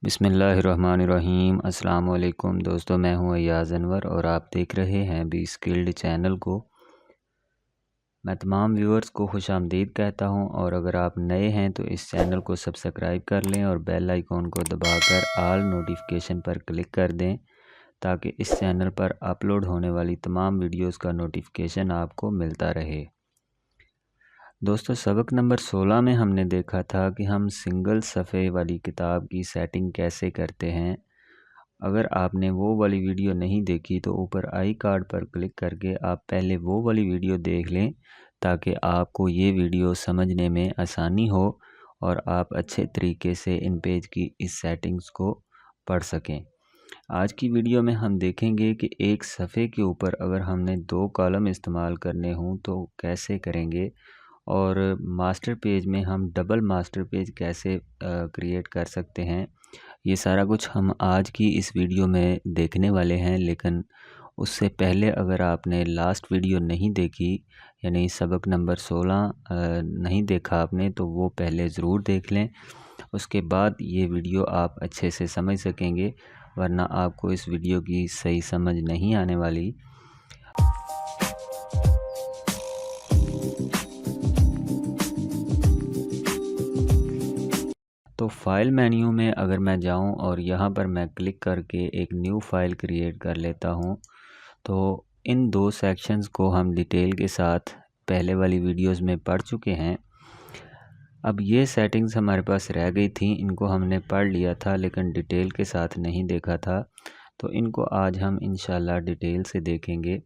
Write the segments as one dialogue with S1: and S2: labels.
S1: बिस्मिल्लाहिर्रहमानिर्रहीम। अस्सलाम वालेकुम दोस्तों, मैं हूं अय्याज़ अनवर और आप देख रहे हैं बी स्किल्ड चैनल को। मैं तमाम व्यूअर्स को खुश आमदीद कहता हूं और अगर आप नए हैं तो इस चैनल को सब्सक्राइब कर लें और बेल आइकॉन को दबाकर ऑल नोटिफिकेशन पर क्लिक कर दें ताकि इस चैनल पर अपलोड होने वाली तमाम वीडियोस का नोटिफिकेशन आपको मिलता रहे। दोस्तों, सबक नंबर 16 में हमने देखा था कि हम सिंगल सफ़े वाली किताब की सेटिंग कैसे करते हैं। अगर आपने वो वाली वीडियो नहीं देखी तो ऊपर आई कार्ड पर क्लिक करके आप पहले वो वाली वीडियो देख लें ताकि आपको ये वीडियो समझने में आसानी हो और आप अच्छे तरीके से इन पेज की इस सेटिंग्स को पढ़ सकें। आज की वीडियो में हम देखेंगे कि एक सफ़े के ऊपर अगर हमने 2 कॉलम इस्तेमाल करने हों तो कैसे करेंगे और मास्टर पेज में हम डबल मास्टर पेज कैसे क्रिएट कर सकते हैं। ये सारा कुछ हम आज की इस वीडियो में देखने वाले हैं, लेकिन उससे पहले अगर आपने लास्ट वीडियो नहीं देखी यानी सबक नंबर 16 नहीं देखा आपने तो वो पहले ज़रूर देख लें। उसके बाद ये वीडियो आप अच्छे से समझ सकेंगे, वरना आपको इस वीडियो की सही समझ नहीं आने वाली। तो फ़ाइल मेन्यू में अगर मैं जाऊं और यहाँ पर मैं क्लिक करके एक न्यू फ़ाइल क्रिएट कर लेता हूं, तो इन 2 सेक्शंस को हम डिटेल के साथ पहले वाली वीडियोस में पढ़ चुके हैं। अब ये सेटिंग्स हमारे पास रह गई थी, इनको हमने पढ़ लिया था लेकिन डिटेल के साथ नहीं देखा था, तो इनको आज हम इंशाल्लाह डिटेल से देखेंगे।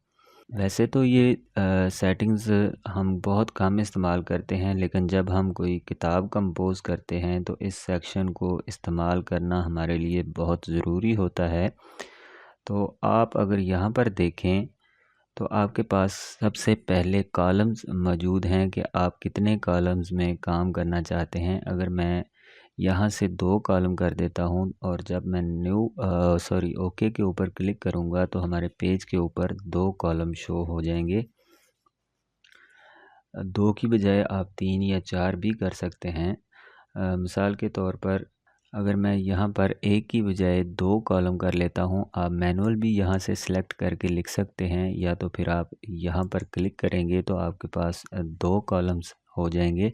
S1: वैसे तो ये सेटिंग्स हम बहुत कम इस्तेमाल करते हैं, लेकिन जब हम कोई किताब कंपोज़ करते हैं तो इस सेक्शन को इस्तेमाल करना हमारे लिए बहुत ज़रूरी होता है। तो आप अगर यहाँ पर देखें तो आपके पास सबसे पहले कॉलम्स मौजूद हैं कि आप कितने कॉलम्स में काम करना चाहते हैं। अगर मैं यहाँ से 2 कॉलम कर देता हूँ और जब मैं ओके के ऊपर क्लिक करूँगा तो हमारे पेज के ऊपर 2 कॉलम शो हो जाएंगे। 2 की बजाय आप 3 या 4 भी कर सकते हैं। मिसाल के तौर पर अगर मैं यहाँ पर 1 की बजाय 2 कॉलम कर लेता हूँ, आप मैनुअल भी यहाँ से सिलेक्ट करके लिख सकते हैं या तो फिर आप यहाँ पर क्लिक करेंगे तो आपके पास 2 कॉलम्स हो जाएंगे।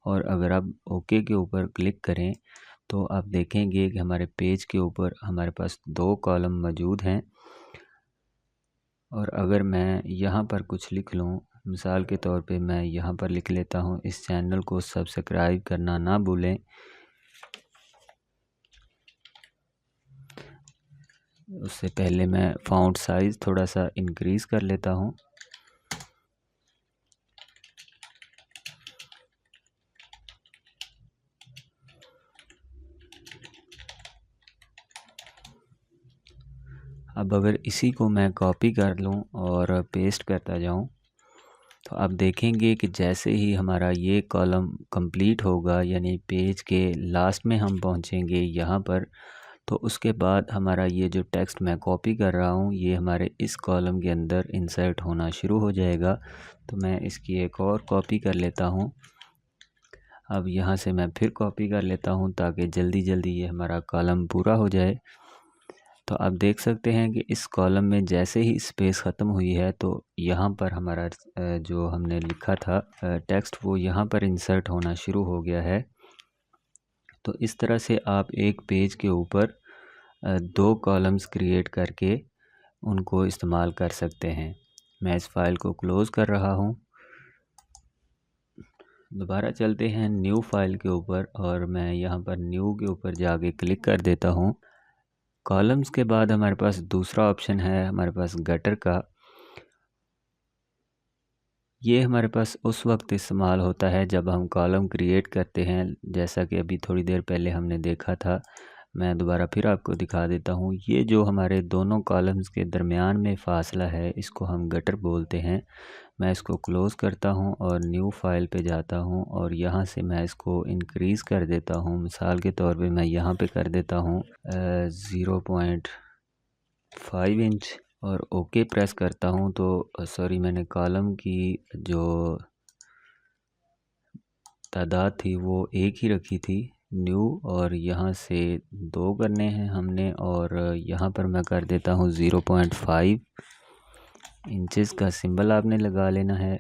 S1: और अगर आप ओके के ऊपर क्लिक करें तो आप देखेंगे कि हमारे पेज के ऊपर हमारे पास 2 कॉलम मौजूद हैं। और अगर मैं यहाँ पर कुछ लिख लूँ, मिसाल के तौर पे मैं यहाँ पर लिख लेता हूँ, इस चैनल को सब्सक्राइब करना ना भूलें। उससे पहले मैं फ़ॉन्ट साइज़ थोड़ा सा इंक्रीज़ कर लेता हूँ। अब अगर इसी को मैं कॉपी कर लूँ और पेस्ट करता जाऊँ तो आप देखेंगे कि जैसे ही हमारा ये कॉलम कंप्लीट होगा यानी पेज के लास्ट में हम पहुँचेंगे यहाँ पर, तो उसके बाद हमारा ये जो टेक्स्ट मैं कॉपी कर रहा हूँ ये हमारे इस कॉलम के अंदर इंसर्ट होना शुरू हो जाएगा। तो मैं इसकी एक और कॉपी कर लेता हूँ। अब यहाँ से मैं फिर कॉपी कर लेता हूँ ताकि जल्दी जल्दी ये हमारा कॉलम पूरा हो जाए। तो आप देख सकते हैं कि इस कॉलम में जैसे ही स्पेस ख़त्म हुई है तो यहाँ पर हमारा जो हमने लिखा था टेक्स्ट वो यहाँ पर इंसर्ट होना शुरू हो गया है। तो इस तरह से आप एक पेज के ऊपर 2 कॉलम्स क्रिएट करके उनको इस्तेमाल कर सकते हैं। मैं इस फाइल को क्लोज़ कर रहा हूँ। दोबारा चलते हैं न्यू फाइल के ऊपर और मैं यहाँ पर न्यू के ऊपर जाके क्लिक कर देता हूँ। कॉलम्स के बाद हमारे पास दूसरा ऑप्शन है हमारे पास गटर का। ये हमारे पास उस वक्त इस्तेमाल होता है जब हम कॉलम क्रिएट करते हैं, जैसा कि अभी थोड़ी देर पहले हमने देखा था। मैं दोबारा फिर आपको दिखा देता हूँ। ये जो हमारे दोनों कॉलम्स के दरमियान में फ़ासला है इसको हम गटर बोलते हैं। मैं इसको क्लोज़ करता हूँ और न्यू फाइल पे जाता हूँ और यहाँ से मैं इसको इंक्रीज़ कर देता हूँ। मिसाल के तौर पे मैं यहाँ पे कर देता हूँ 0.5 इंच और ओके प्रेस करता हूँ तो मैंने कॉलम की जो तादाद थी वो 1 ही रखी थी, न्यू और यहाँ से 2 करने हैं हमने, और यहाँ पर मैं कर देता हूँ 0.5 इंचेस का सिंबल आपने लगा लेना है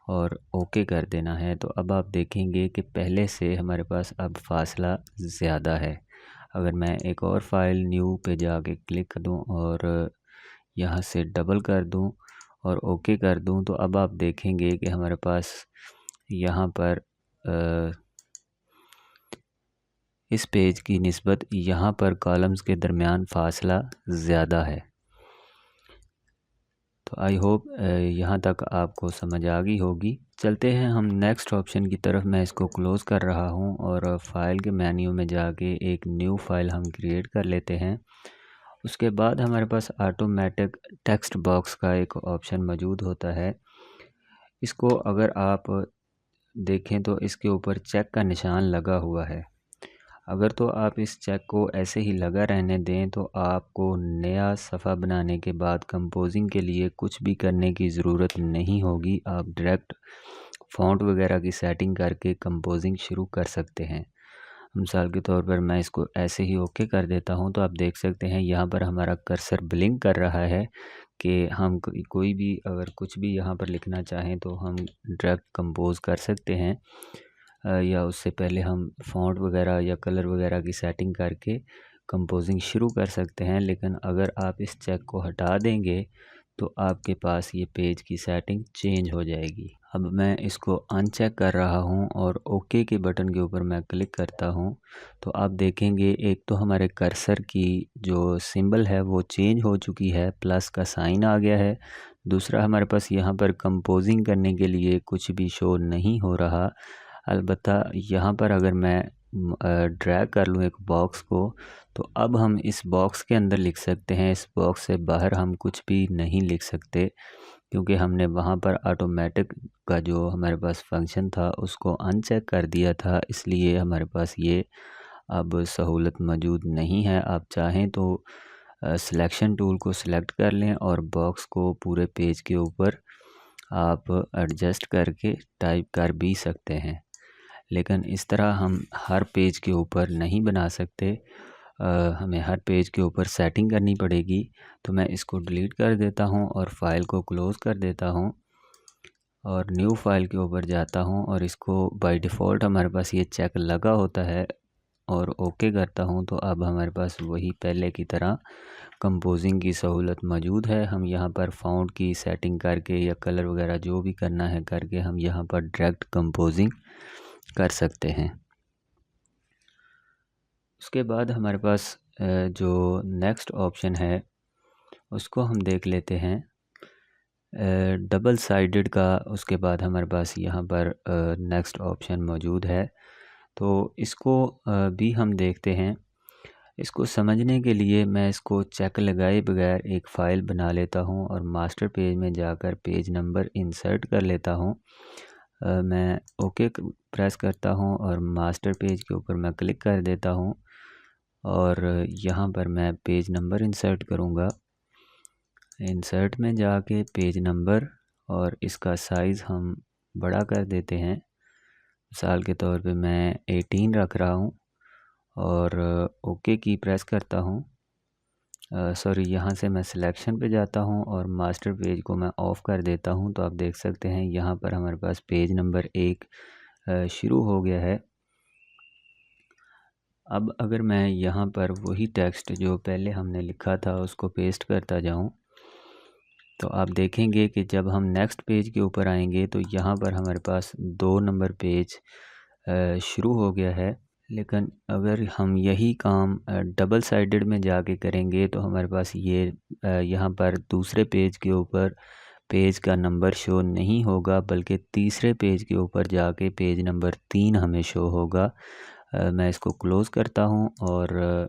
S1: और ओके कर देना है। तो अब आप देखेंगे कि पहले से हमारे पास अब फासला ज़्यादा है। अगर मैं एक और फाइल न्यू पे जाके क्लिक कर दूँ और यहाँ से डबल कर दूँ और ओके कर दूँ, तो अब आप देखेंगे कि हमारे पास यहाँ पर इस पेज की निस्बत यहाँ पर कॉलम्स के दरमियान फ़ासला ज़्यादा है। तो आई होप यहाँ तक आपको समझ आ गई होगी। चलते हैं हम नेक्स्ट ऑप्शन की तरफ। मैं इसको क्लोज़ कर रहा हूँ और फाइल के मेन्यू में जाके एक न्यू फाइल हम क्रिएट कर लेते हैं। उसके बाद हमारे पास ऑटोमेटिक टेक्स्ट बॉक्स का एक ऑप्शन मौजूद होता है। इसको अगर आप देखें तो इसके ऊपर चेक का निशान लगा हुआ है। अगर तो आप इस चेक को ऐसे ही लगा रहने दें तो आपको नया सफ़ा बनाने के बाद कंपोजिंग के लिए कुछ भी करने की ज़रूरत नहीं होगी। आप डायरेक्ट फ़ॉन्ट वगैरह की सेटिंग करके कंपोजिंग शुरू कर सकते हैं। मिसाल के तौर पर मैं इसको ऐसे ही ओके कर देता हूं, तो आप देख सकते हैं यहाँ पर हमारा कर्सर ब्लिंक कर रहा है कि हम कोई भी अगर कुछ भी यहाँ पर लिखना चाहें तो हम डायरेक्ट कंपोज कर सकते हैं, या उससे पहले हम फ़ॉन्ट वगैरह या कलर वगैरह की सेटिंग करके कंपोजिंग शुरू कर सकते हैं। लेकिन अगर आप इस चेक को हटा देंगे तो आपके पास ये पेज की सेटिंग चेंज हो जाएगी। अब मैं इसको अनचेक कर रहा हूँ और ओके के बटन के ऊपर मैं क्लिक करता हूँ, तो आप देखेंगे एक तो हमारे कर्सर की जो सिंबल है वो चेंज हो चुकी है, प्लस का साइन आ गया है। दूसरा हमारे पास यहाँ पर कंपोजिंग करने के लिए कुछ भी शो नहीं हो रहा। अलबत्ता यहाँ पर अगर मैं ड्रैग कर लूँ एक बॉक्स को, तो अब हम इस बॉक्स के अंदर लिख सकते हैं। इस बॉक्स से बाहर हम कुछ भी नहीं लिख सकते, क्योंकि हमने वहाँ पर ऑटोमेटिक का जो हमारे पास फंक्शन था उसको अनचेक कर दिया था, इसलिए हमारे पास ये अब सहूलत मौजूद नहीं है। आप चाहें तो सिलेक्शन टूल को सिलेक्ट कर लें और बॉक्स को पूरे पेज के ऊपर आप एडजस्ट करके टाइप कर भी सकते हैं, लेकिन इस तरह हम हर पेज के ऊपर नहीं बना सकते। हमें हर पेज के ऊपर सेटिंग करनी पड़ेगी। तो मैं इसको डिलीट कर देता हूँ और फाइल को क्लोज़ कर देता हूँ और न्यू फाइल के ऊपर जाता हूँ और इसको बाय डिफ़ॉल्ट हमारे पास ये चेक लगा होता है और ओके करता हूँ। तो अब हमारे पास वही पहले की तरह कंपोजिंग की सहूलत मौजूद है। हम यहाँ पर फ़ॉन्ट की सेटिंग करके या कलर वगैरह जो भी करना है करके हम यहाँ पर डायरेक्ट कंपोजिंग कर सकते हैं। उसके बाद हमारे पास जो नेक्स्ट ऑप्शन है उसको हम देख लेते हैं, डबल साइडेड का। उसके बाद हमारे पास यहाँ पर नेक्स्ट ऑप्शन मौजूद है, तो इसको भी हम देखते हैं। इसको समझने के लिए मैं इसको चेक लगाए बगैर एक फ़ाइल बना लेता हूँ और मास्टर पेज में जाकर पेज नंबर इंसर्ट कर लेता हूँ। मैं ओके प्रेस करता हूँ और मास्टर पेज के ऊपर मैं क्लिक कर देता हूँ और यहाँ पर मैं पेज नंबर इंसर्ट करूँगा। इंसर्ट में जाके पेज नंबर और इसका साइज़ हम बड़ा कर देते हैं। मिसाल के तौर पे मैं 18 रख रहा हूँ और ओके की प्रेस करता हूँ। सॉरी, यहाँ से मैं सिलेक्शन पे जाता हूँ और मास्टर पेज को मैं ऑफ़ कर देता हूँ। तो आप देख सकते हैं यहाँ पर हमारे पास पेज नंबर 1 शुरू हो गया है। अब अगर मैं यहाँ पर वही टेक्स्ट जो पहले हमने लिखा था उसको पेस्ट करता जाऊँ, तो आप देखेंगे कि जब हम नेक्स्ट पेज के ऊपर आएंगे तो यहाँ पर हमारे पास 2 नंबर पेज शुरू हो गया है। लेकिन अगर हम यही काम डबल साइडेड में जाके करेंगे तो हमारे पास ये यहाँ पर दूसरे पेज के ऊपर पेज का नंबर शो नहीं होगा, बल्कि तीसरे पेज के ऊपर जाके पेज नंबर 3 हमें शो होगा। मैं इसको क्लोज़ करता हूँ और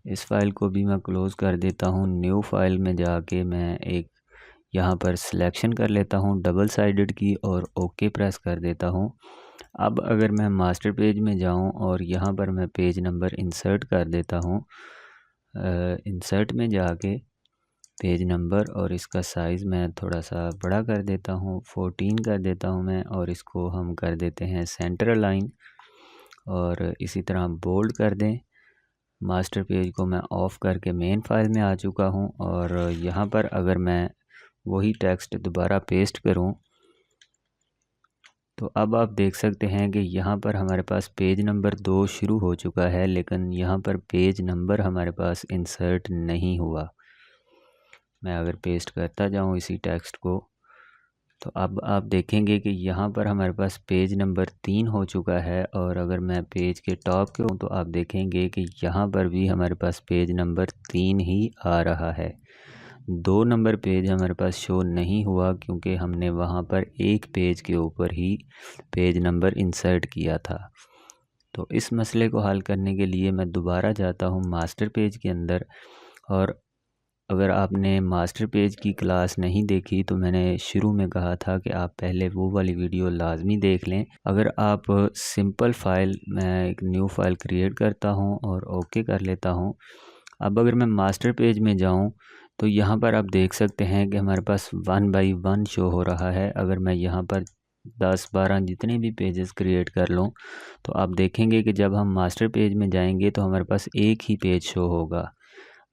S1: इस फाइल को भी मैं क्लोज़ कर देता हूँ। न्यू फाइल में जाके मैं एक यहाँ पर सिलेक्शन कर लेता हूँ डबल साइडेड की और ओके प्रेस कर देता हूँ। अब अगर मैं मास्टर पेज में जाऊँ और यहाँ पर मैं पेज नंबर इंसर्ट कर देता हूँ, इंसर्ट में जाके पेज नंबर और इसका साइज़ मैं थोड़ा सा बड़ा कर देता हूँ, 14 कर देता हूँ मैं, और इसको हम कर देते हैं सेंटर अलाइन। और इसी तरह बोल्ड कर दें। मास्टर पेज को मैं ऑफ़ करके मेन फाइल में आ चुका हूँ और यहाँ पर अगर मैं वही टेक्स्ट दोबारा पेस्ट करूँ तो अब आप देख सकते हैं कि यहाँ पर हमारे पास पेज नंबर 2 शुरू हो चुका है, लेकिन यहाँ पर पेज नंबर हमारे पास इंसर्ट नहीं हुआ। मैं अगर पेस्ट करता जाऊँ इसी टेक्स्ट को तो अब आप देखेंगे कि यहाँ पर हमारे पास पेज नंबर 3 हो चुका है और अगर मैं पेज के टॉप के हूँ तो आप देखेंगे कि यहाँ पर भी हमारे पास पेज नंबर 3 ही आ रहा है। 2 नंबर पेज हमारे पास शो नहीं हुआ क्योंकि हमने वहाँ पर एक पेज के ऊपर ही पेज नंबर इंसर्ट किया था। तो इस मसले को हल करने के लिए मैं दोबारा जाता हूँ मास्टर पेज के अंदर, और अगर आपने मास्टर पेज की क्लास नहीं देखी तो मैंने शुरू में कहा था कि आप पहले वो वाली वीडियो लाजमी देख लें। अगर आप सिंपल फ़ाइल, मैं एक न्यू फ़ाइल क्रिएट करता हूँ और ओके कर लेता हूँ। अब अगर मैं मास्टर पेज में जाऊँ तो यहाँ पर आप देख सकते हैं कि हमारे पास 1 बाई 1 शो हो रहा है। अगर मैं यहाँ पर 10-12 जितने भी पेजेस क्रिएट कर लूँ तो आप देखेंगे कि जब हम मास्टर पेज में जाएंगे तो हमारे पास एक ही पेज शो होगा।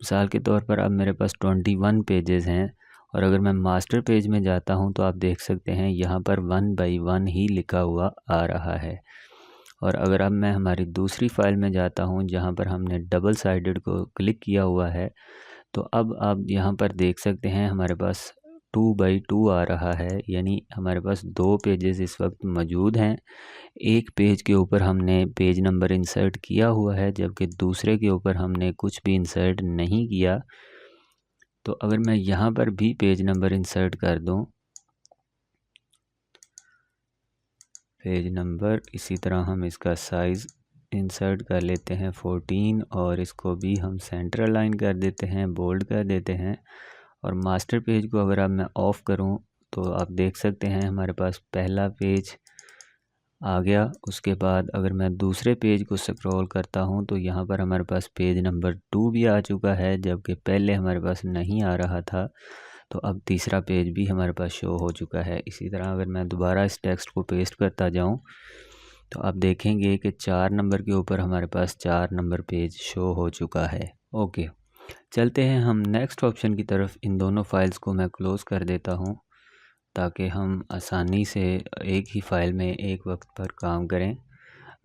S1: मिसाल के तौर पर अब मेरे पास 21 पेजेस हैं और अगर मैं मास्टर पेज में जाता हूं तो आप देख सकते हैं यहाँ पर 1 बाई 1 ही लिखा हुआ आ रहा है। और अगर अब मैं हमारी दूसरी फ़ाइल में जाता हूं जहाँ पर हमने डबल साइडेड को क्लिक किया हुआ है तो अब आप यहाँ पर देख सकते हैं हमारे पास 2 बाई 2 आ रहा है, यानी हमारे पास 2 पेजेस इस वक्त मौजूद हैं। एक पेज के ऊपर हमने पेज नंबर इंसर्ट किया हुआ है जबकि दूसरे के ऊपर हमने कुछ भी इंसर्ट नहीं किया। तो अगर मैं यहाँ पर भी पेज नंबर इंसर्ट कर दूँ, पेज नंबर, इसी तरह हम इसका साइज़ इंसर्ट कर लेते हैं 14 और इसको भी हम सेंटर अलाइन कर देते हैं, बोल्ड कर देते हैं। और मास्टर पेज को अगर अब मैं ऑफ़ करूं तो आप देख सकते हैं हमारे पास पहला पेज आ गया। उसके बाद अगर मैं दूसरे पेज को स्क्रॉल करता हूं तो यहाँ पर हमारे पास पेज नंबर 2 भी आ चुका है जबकि पहले हमारे पास नहीं आ रहा था। तो अब तीसरा पेज भी हमारे पास शो हो चुका है। इसी तरह अगर मैं दोबारा इस टेक्स्ट को पेस्ट करता जाऊं तो आप देखेंगे कि 4 नंबर के ऊपर हमारे पास 4 नंबर पेज शो हो चुका है। ओके, चलते हैं हम नेक्स्ट ऑप्शन की तरफ। इन दोनों फाइल्स को मैं क्लोज़ कर देता हूं ताकि हम आसानी से एक ही फ़ाइल में एक वक्त पर काम करें।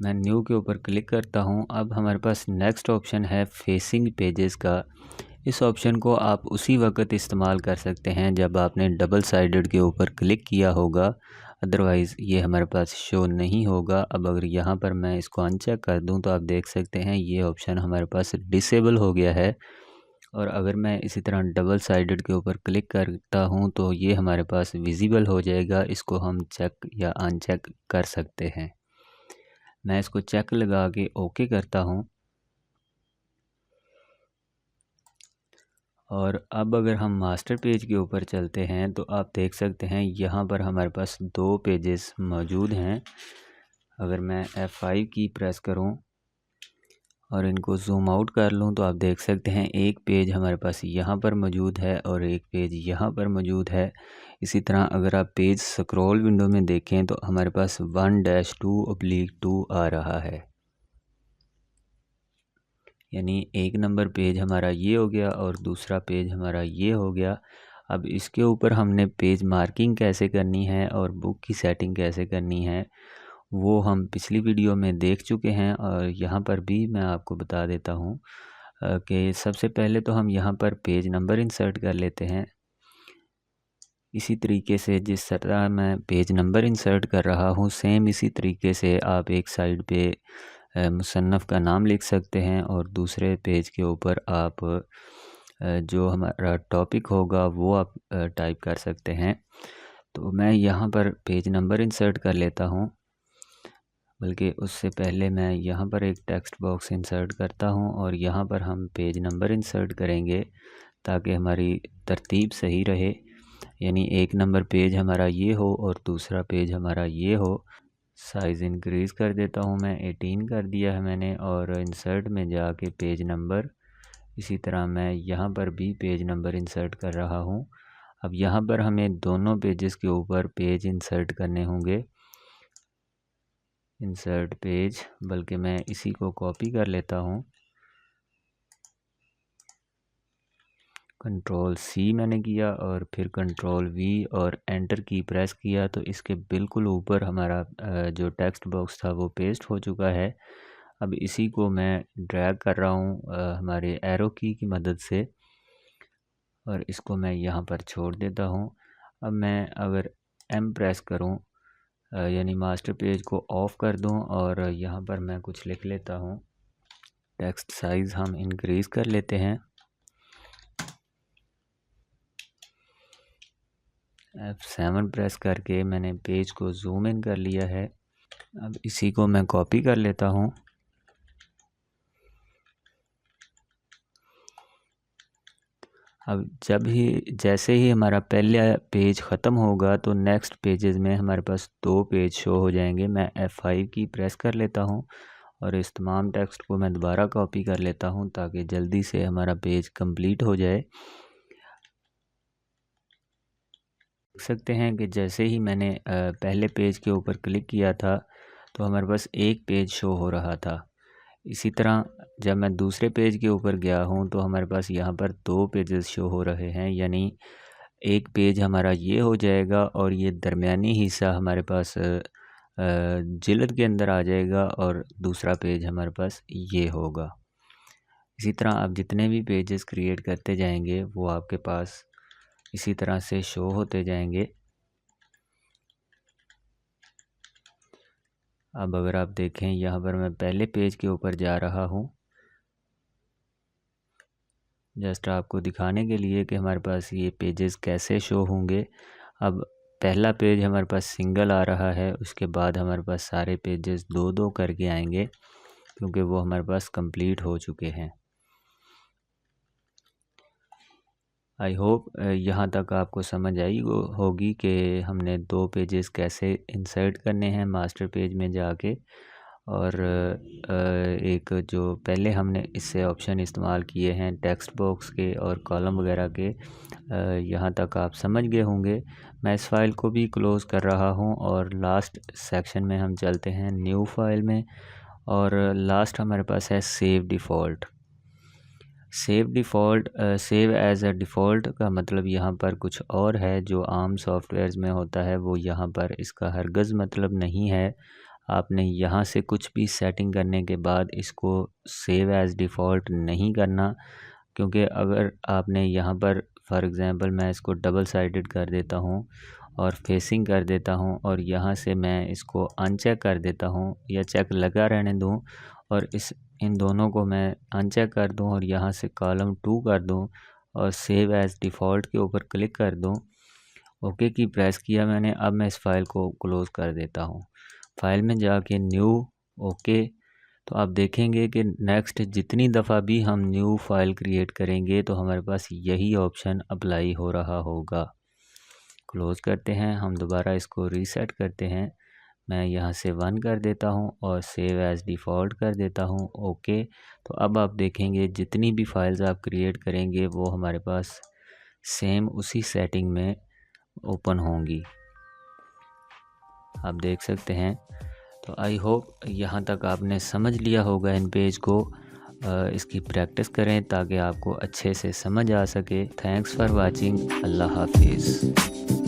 S1: मैं न्यू के ऊपर क्लिक करता हूं। अब हमारे पास नेक्स्ट ऑप्शन है फेसिंग पेजेस का। इस ऑप्शन को आप उसी वक्त इस्तेमाल कर सकते हैं जब आपने डबल साइडेड के ऊपर क्लिक किया होगा, अदरवाइज़ ये हमारे पास शो नहीं होगा। अब अगर यहाँ पर मैं इसको अनचेक कर दूँ तो आप देख सकते हैं ये ऑप्शन हमारे पास डिसेबल हो गया है। और अगर मैं इसी तरह डबल साइडेड के ऊपर क्लिक करता हूँ तो ये हमारे पास विजिबल हो जाएगा। इसको हम चेक या अनचेक कर सकते हैं। मैं इसको चेक लगा के ओके करता हूँ। और अब अगर हम मास्टर पेज के ऊपर चलते हैं तो आप देख सकते हैं यहाँ पर हमारे पास 2 पेजेस मौजूद हैं। अगर मैं F5 की प्रेस करूँ और इनको ज़ूम आउट कर लूँ तो आप देख सकते हैं एक पेज हमारे पास यहाँ पर मौजूद है और एक पेज यहाँ पर मौजूद है। इसी तरह अगर आप पेज स्क्रॉल विंडो में देखें तो हमारे पास 1-2/2 आ रहा है, यानी एक नंबर पेज हमारा ये हो गया और दूसरा पेज हमारा ये हो गया। अब इसके ऊपर हमने पेज मार्किंग कैसे करनी है और बुक की सेटिंग कैसे करनी है वो हम पिछली वीडियो में देख चुके हैं और यहाँ पर भी मैं आपको बता देता हूँ कि सबसे पहले तो हम यहाँ पर पेज नंबर इंसर्ट कर लेते हैं। इसी तरीके से जिस तरह मैं पेज नंबर इंसर्ट कर रहा हूँ सेम इसी तरीके से आप एक साइड पे मुसन्नफ़ का नाम लिख सकते हैं और दूसरे पेज के ऊपर आप जो हमारा टॉपिक होगा वो आप टाइप कर सकते हैं। तो मैं यहाँ पर पेज नंबर इंसर्ट कर लेता हूँ, बल्कि उससे पहले मैं यहाँ पर एक टेक्स्ट बॉक्स इंसर्ट करता हूँ और यहाँ पर हम पेज नंबर इंसर्ट करेंगे ताकि हमारी तरतीब सही रहे, यानी एक नंबर पेज हमारा ये हो और दूसरा पेज हमारा ये हो। साइज़ इंक्रीज़ कर देता हूँ, मैं 18 कर दिया है मैंने और इंसर्ट में जाके पेज नंबर, इसी तरह मैं यहाँ पर भी पेज नंबर इंसर्ट कर रहा हूँ। अब यहाँ पर हमें दोनों पेजेस के ऊपर पेज इंसर्ट करने होंगे। इंसर्ट पेज, बल्कि मैं इसी को कॉपी कर लेता हूँ। कंट्रोल सी मैंने किया और फिर कंट्रोल वी और एंटर की प्रेस किया, तो इसके बिल्कुल ऊपर हमारा जो टेक्स्ट बॉक्स था वो पेस्ट हो चुका है। अब इसी को मैं ड्रैग कर रहा हूँ हमारे एरो की मदद से, और इसको मैं यहाँ पर छोड़ देता हूँ। अब मैं अगर एम प्रेस करूँ, यानी मास्टर पेज को ऑफ़ कर दूँ, और यहाँ पर मैं कुछ लिख लेता हूँ। टेक्स्ट साइज़ हम इंक्रीज़ कर लेते हैं। F7 प्रेस करके मैंने पेज को जूम इन कर लिया है। अब इसी को मैं कॉपी कर लेता हूँ। अब जैसे ही हमारा पहला पेज ख़त्म होगा तो नेक्स्ट पेजेस में हमारे पास 2 पेज शो हो जाएंगे। मैं F5 की प्रेस कर लेता हूँ और इस तमाम टेक्स्ट को मैं दोबारा कॉपी कर लेता हूँ ताकि जल्दी से हमारा पेज कंप्लीट हो जाए। देख सकते हैं कि जैसे ही मैंने पहले पेज के ऊपर क्लिक किया था तो हमारे पास एक पेज शो हो रहा था। इसी तरह जब मैं दूसरे पेज के ऊपर गया हूँ तो हमारे पास यहाँ पर 2 पेजेस शो हो रहे हैं, यानी एक पेज हमारा ये हो जाएगा और ये दरमियानी हिस्सा हमारे पास जिल्द के अंदर आ जाएगा और दूसरा पेज हमारे पास ये होगा। इसी तरह आप जितने भी पेजेस क्रिएट करते जाएंगे वो आपके पास इसी तरह से शो होते जाएंगे। अब अगर आप देखें यहाँ पर मैं पहले पेज के ऊपर जा रहा हूँ, जस्ट आपको दिखाने के लिए कि हमारे पास ये पेजेस कैसे शो होंगे। अब पहला पेज हमारे पास सिंगल आ रहा है, उसके बाद हमारे पास सारे पेजेस 2-2 करके आएंगे क्योंकि वो हमारे पास कंप्लीट हो चुके हैं। आई होप यहाँ तक आपको समझ आई होगी कि हमने 2 पेजेस कैसे इंसर्ट करने हैं मास्टर पेज में जाके, और एक जो पहले हमने इससे ऑप्शन इस्तेमाल किए हैं टेक्स्ट बॉक्स के और कॉलम वगैरह के, यहाँ तक आप समझ गए होंगे। मैं इस फाइल को भी क्लोज़ कर रहा हूँ और लास्ट सेक्शन में हम चलते हैं न्यू फाइल में, और लास्ट हमारे पास है save default. Save as a default का मतलब यहाँ पर कुछ और है जो आम सॉफ्टवेयर्स में होता है, वो यहाँ पर इसका हरगज़ मतलब नहीं है। आपने यहाँ से कुछ भी सेटिंग करने के बाद इसको सेव एज़ डिफ़ॉल्ट नहीं करना, क्योंकि अगर आपने यहाँ पर फॉर एग्ज़ाम्पल मैं इसको डबल साइडेड कर देता हूँ और फेसिंग कर देता हूँ और यहाँ से मैं इसको अनचेक कर देता हूँ या चेक लगा रहने दूँ और इन दोनों को मैं अनचेक कर दूं और यहाँ से कॉलम 2 कर दूं और सेव एज़ डिफ़ॉल्ट के ऊपर क्लिक कर दूं, ओके की प्रेस किया मैंने। अब मैं इस फ़ाइल को क्लोज़ कर देता हूँ। फ़ाइल में जाके न्यू, ओके, तो आप देखेंगे कि नेक्स्ट जितनी दफ़ा भी हम न्यू फ़ाइल क्रिएट करेंगे तो हमारे पास यही ऑप्शन अप्लाई हो रहा होगा। क्लोज़ करते हैं, हम दोबारा इसको रीसेट करते हैं। मैं यहाँ से 1 कर देता हूँ और सेव एज़ डिफ़ॉल्ट कर देता हूँ, ओके। तो अब आप देखेंगे जितनी भी फाइल्स आप क्रिएट करेंगे वो हमारे पास सेम उसी सेटिंग में ओपन होंगी, आप देख सकते हैं। तो आई होप यहाँ तक आपने समझ लिया होगा इन पेज को। इसकी प्रैक्टिस करें ताकि आपको अच्छे से समझ आ सके। Thanks for watching. अल्लाह हाफिज़।